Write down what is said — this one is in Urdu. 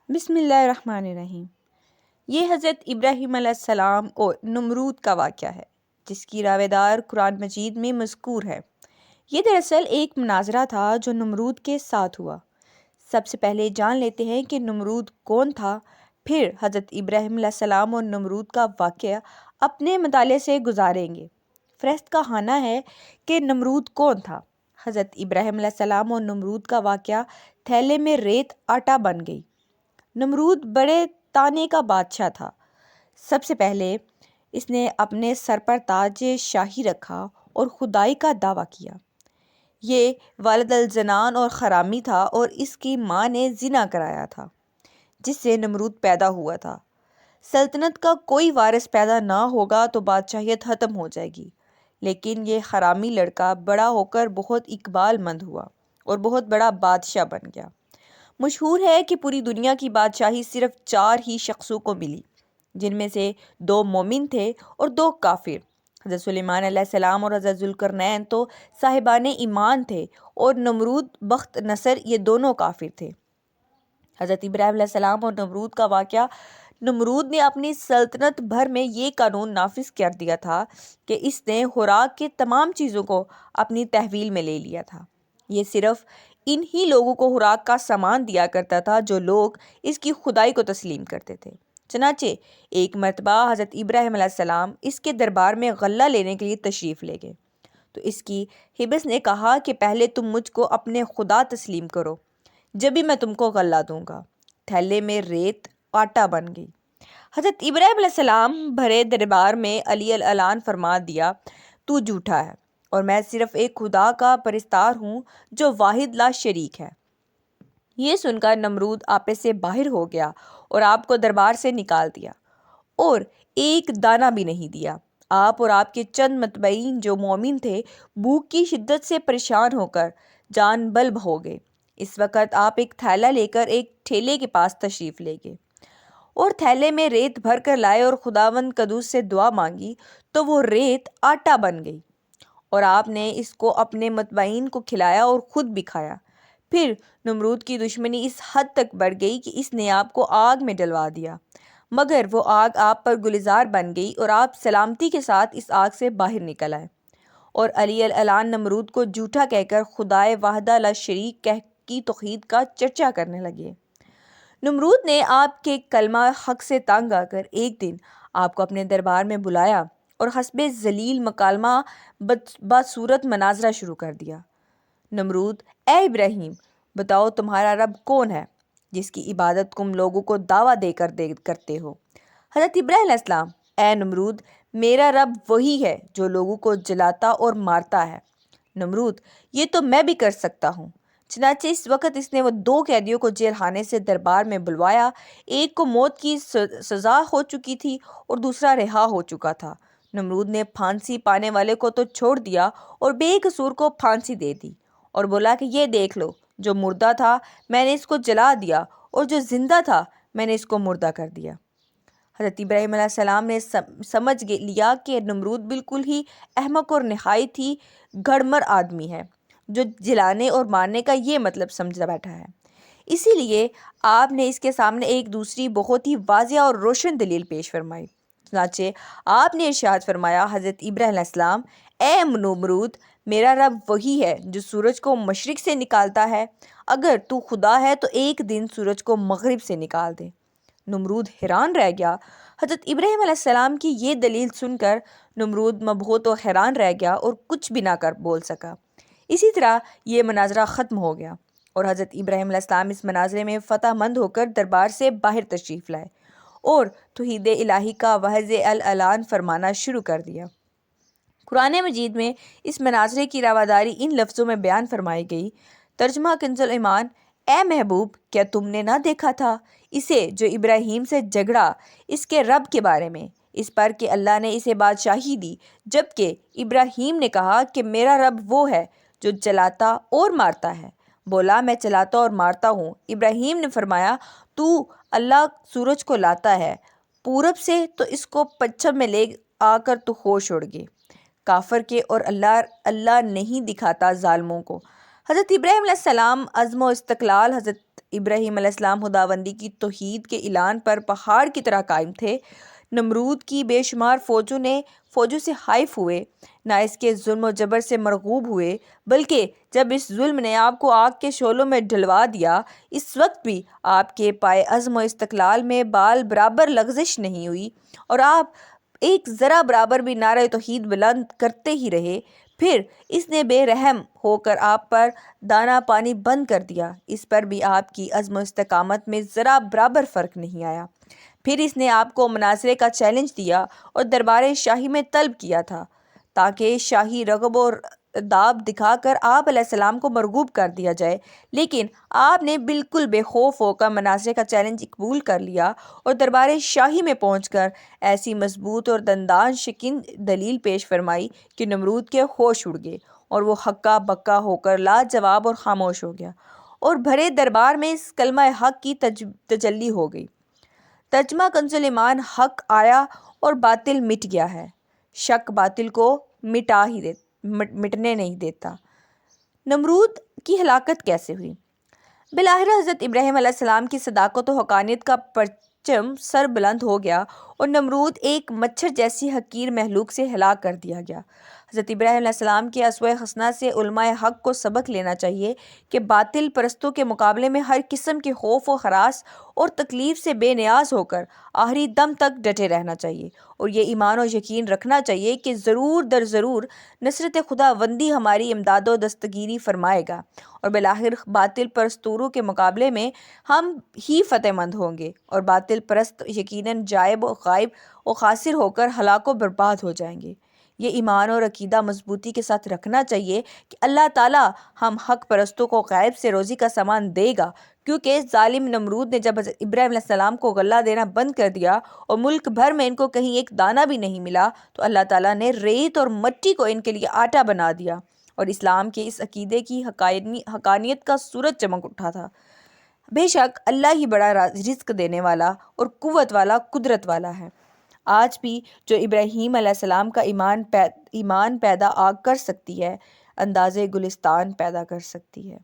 بسم اللہ الرحمن الرحیم۔ یہ حضرت ابراہیم علیہ السلام اور نمرود کا واقعہ ہے جس کی راویدار قرآن مجید میں مذکور ہے۔ یہ دراصل ایک مناظرہ تھا جو نمرود کے ساتھ ہوا۔ سب سے پہلے جان لیتے ہیں کہ نمرود کون تھا، پھر حضرت ابراہیم علیہ السلام اور نمرود کا واقعہ اپنے مطالعے سے گزاریں گے۔ فہرست کا خانہ ہے کہ نمرود کون تھا۔ حضرت ابراہیم علیہ السلام اور نمرود کا واقعہ تھیلے میں ریت آٹا بن گئی۔ نمرود بڑے تانے کا بادشاہ تھا۔ سب سے پہلے اس نے اپنے سر پر تاج شاہی رکھا اور خدائی کا دعویٰ کیا۔ یہ والد الزنان اور حرامی تھا اور اس کی ماں نے زنا کرایا تھا جس سے نمرود پیدا ہوا تھا۔ سلطنت کا کوئی وارث پیدا نہ ہوگا تو بادشاہیت ختم ہو جائے گی، لیکن یہ حرامی لڑکا بڑا ہو کر بہت اقبال مند ہوا اور بہت بڑا بادشاہ بن گیا۔ مشہور ہے کہ پوری دنیا کی بادشاہی صرف 4 ہی شخصوں کو ملی، جن میں سے 2 مومن تھے اور 2 کافر۔ حضرت سلیمان علیہ السلام اور حضرت ذوالقرنین تو صاحبان ایمان تھے اور نمرود بخت نصر یہ دونوں کافر تھے۔ حضرت ابراہیم علیہ السلام اور نمرود کا واقعہ: نمرود نے اپنی سلطنت بھر میں یہ قانون نافذ کر دیا تھا کہ اس نے خوراک کے تمام چیزوں کو اپنی تحویل میں لے لیا تھا۔ یہ صرف ان ہی لوگوں کو خوراک کا سامان دیا کرتا تھا جو لوگ اس کی خدائی کو تسلیم کرتے تھے۔ چنانچہ ایک مرتبہ حضرت ابراہیم علیہ السلام اس کے دربار میں غلہ لینے کے لیے تشریف لے گئے تو اس کی حبس نے کہا کہ پہلے تم مجھ کو اپنے خدا تسلیم کرو، جبھی میں تم کو غلہ دوں گا۔ تھیلے میں ریت آٹا بن گئی۔ حضرت ابراہیم علیہ السلام بھرے دربار میں علی اعلان فرما دیا، تو جھوٹا ہے اور میں صرف ایک خدا کا پرستار ہوں جو واحد لا شریک ہے۔ یہ سن کر نمرود آپے سے باہر ہو گیا اور آپ کو دربار سے نکال دیا اور ایک دانہ بھی نہیں دیا۔ آپ اور آپ کے چند متبعین جو مومن تھے بھوک کی شدت سے پریشان ہو کر جان بلب ہو گئے۔ اس وقت آپ ایک تھیلا لے کر ایک ٹھیلے کے پاس تشریف لے گئے اور تھیلے میں ریت بھر کر لائے اور خداوند قدوس سے دعا مانگی تو وہ ریت آٹا بن گئی اور آپ نے اس کو اپنے متبعین کو کھلایا اور خود بھی کھایا۔ پھر نمرود کی دشمنی اس حد تک بڑھ گئی کہ اس نے آپ کو آگ میں ڈلوا دیا، مگر وہ آگ آپ پر گلزار بن گئی اور آپ سلامتی کے ساتھ اس آگ سے باہر نکل آئے اور علی اعلان نمرود کو جھوٹا کہہ کر خدائے وحدہ لا شریک کی توحید کا چرچا کرنے لگے۔ نمرود نے آپ کے کلمہ حق سے تنگ آ کر ایک دن آپ کو اپنے دربار میں بلایا اور حسب ذلیل مکالمہ بصورت مناظرہ شروع کر دیا۔ نمرود: اے ابراہیم، بتاؤ تمہارا رب کون ہے جس کی عبادت تم لوگوں کو دعویٰ دے کر کرتے ہو؟ حضرت ابراہیم علیہ السلام: اے نمرود، میرا رب وہی ہے جو لوگوں کو جلاتا اور مارتا ہے۔ نمرود: یہ تو میں بھی کر سکتا ہوں۔ چنانچہ اس وقت اس نے وہ 2 قیدیوں کو جیل خانے سے دربار میں بلوایا۔ ایک کو موت کی سزا ہو چکی تھی اور دوسرا رہا ہو چکا تھا۔ نمرود نے پھانسی پانے والے کو تو چھوڑ دیا اور بے قصور کو پھانسی دے دی اور بولا کہ یہ دیکھ لو، جو مردہ تھا میں نے اس کو جلا دیا اور جو زندہ تھا میں نے اس کو مردہ کر دیا۔ حضرت ابراہیم علیہ السلام نے سمجھ لیا کہ نمرود بالکل ہی احمق اور نہایت ہی گھڑمر آدمی ہے جو جلانے اور مارنے کا یہ مطلب سمجھا بیٹھا ہے۔ اسی لیے آپ نے اس کے سامنے ایک دوسری بہت ہی واضح اور روشن دلیل پیش فرمائی۔ چنانچہ آپ نے ارشاد فرمایا: حضرت ابراہیم علیہ السلام: اے نمرود، میرا رب وہی ہے جو سورج کو مشرق سے نکالتا ہے۔ اگر تو خدا ہے تو ایک دن سورج کو مغرب سے نکال دے۔ نمرود حیران رہ گیا۔ حضرت ابراہیم علیہ السلام کی یہ دلیل سن کر نمرود مبہوت و حیران رہ گیا اور کچھ بھی نہ بول سکا۔ اسی طرح یہ مناظرہ ختم ہو گیا اور حضرت ابراہیم علیہ السلام اس مناظرے میں فتح مند ہو کر دربار سے باہر تشریف لائے اور توحید الہی کا واضح اعلان فرمانا شروع کر دیا۔ قرآن مجید میں اس مناظرے کی رواداری ان لفظوں میں بیان فرمائی گئی۔ ترجمہ کنز ایمان: اے محبوب، کیا تم نے نہ دیکھا تھا اسے جو ابراہیم سے جھگڑا اس کے رب کے بارے میں، اس پر کہ اللہ نے اسے بادشاہی دی، جبکہ ابراہیم نے کہا کہ میرا رب وہ ہے جو چلاتا اور مارتا ہے۔ بولا، میں چلاتا اور مارتا ہوں۔ ابراہیم نے فرمایا، تو اللہ سورج کو لاتا ہے پورب سے تو اس کو پچھم میں لے آ کر تو ہوش اڑ گئے۔ کافر کے اور اللہ نہیں دکھاتا ظالموں کو۔ حضرت ابراہیم علیہ السلام عزم و استقلال حضرت ابراہیم علیہ السلام خداوندی کی توحید کے اعلان پر پہاڑ کی طرح قائم تھے۔ نمرود کی بے شمار فوجوں سے حائف ہوئے، نہ اس کے ظلم و جبر سے مرغوب ہوئے، بلکہ جب اس ظلم نے آپ کو آگ کے شعلوں میں ڈلوا دیا، اس وقت بھی آپ کے پائے عزم و استقلال میں بال برابر لغزش نہیں ہوئی اور آپ ایک ذرہ برابر بھی نعرہ توحید بلند کرتے ہی رہے۔ پھر اس نے بے رحم ہو کر آپ پر دانہ پانی بند کر دیا، اس پر بھی آپ کی عزم و استقامت میں ذرا برابر فرق نہیں آیا۔ پھر اس نے آپ کو مناظرے کا چیلنج دیا اور دربار شاہی میں طلب کیا تھا تاکہ شاہی رغب و داب دکھا کر آپ علیہ السلام کو مرغوب کر دیا جائے، لیکن آپ نے بالکل بے خوف ہو کر مناظرے کا چیلنج قبول کر لیا اور دربار شاہی میں پہنچ کر ایسی مضبوط اور دندان شکن دلیل پیش فرمائی کہ نمرود کے ہوش اڑ گئے اور وہ ہکا بکا ہو کر لاجواب اور خاموش ہو گیا، اور بھرے دربار میں اس کلمہ حق کی تجلی ہو گئی۔ ترجمہ کنز ایمان: حق آیا اور باطل مٹ گیا ہے، شک باطل کو مٹنے نہیں دیتا۔ نمرود کی ہلاکت کیسے ہوئی؟ بالآخر حضرت ابراہیم علیہ السلام کی صداقت و حقانیت کا پرچم سر بلند ہو گیا اور نمرود ایک مچھر جیسی حقیر مخلوق سے ہلاک کر دیا گیا۔ حضرت ابراہیم علیہ السلام کے اسوہ حسنہ سے علماء حق کو سبق لینا چاہیے کہ باطل پرستوں کے مقابلے میں ہر قسم کے خوف و ہراس اور تکلیف سے بے نیاز ہو کر آخری دم تک ڈٹے رہنا چاہیے، اور یہ ایمان و یقین رکھنا چاہیے کہ ضرور در ضرور نصرت خداوندی ہماری امداد و دستگیری فرمائے گا، اور بالآخر باطل پرستوں کے مقابلے میں ہم ہی فتح مند ہوں گے، اور باطل پرست یقیناً جائب و غائب و خاسر ہو کر ہلاک و برباد ہو جائیں گے۔ یہ ایمان اور عقیدہ مضبوطی کے ساتھ رکھنا چاہیے کہ اللہ تعالیٰ ہم حق پرستوں کو غیب سے روزی کا سامان دے گا، کیونکہ ظالم نمرود نے جب حضرت ابراہیم علیہ السلام کو غلہ دینا بند کر دیا اور ملک بھر میں ان کو کہیں ایک دانہ بھی نہیں ملا، تو اللہ تعالیٰ نے ریت اور مٹی کو ان کے لیے آٹا بنا دیا، اور اسلام کے اس عقیدے کی حقانیت کا سورج چمک اٹھا تھا۔ بے شک اللہ ہی بڑا رزق دینے والا اور قوت والا، قدرت والا ہے۔ آج بھی جو ابراہیم علیہ السلام کا ایمان پیدا آگ کر سکتی ہے، انداز گلستان پیدا کر سکتی ہے۔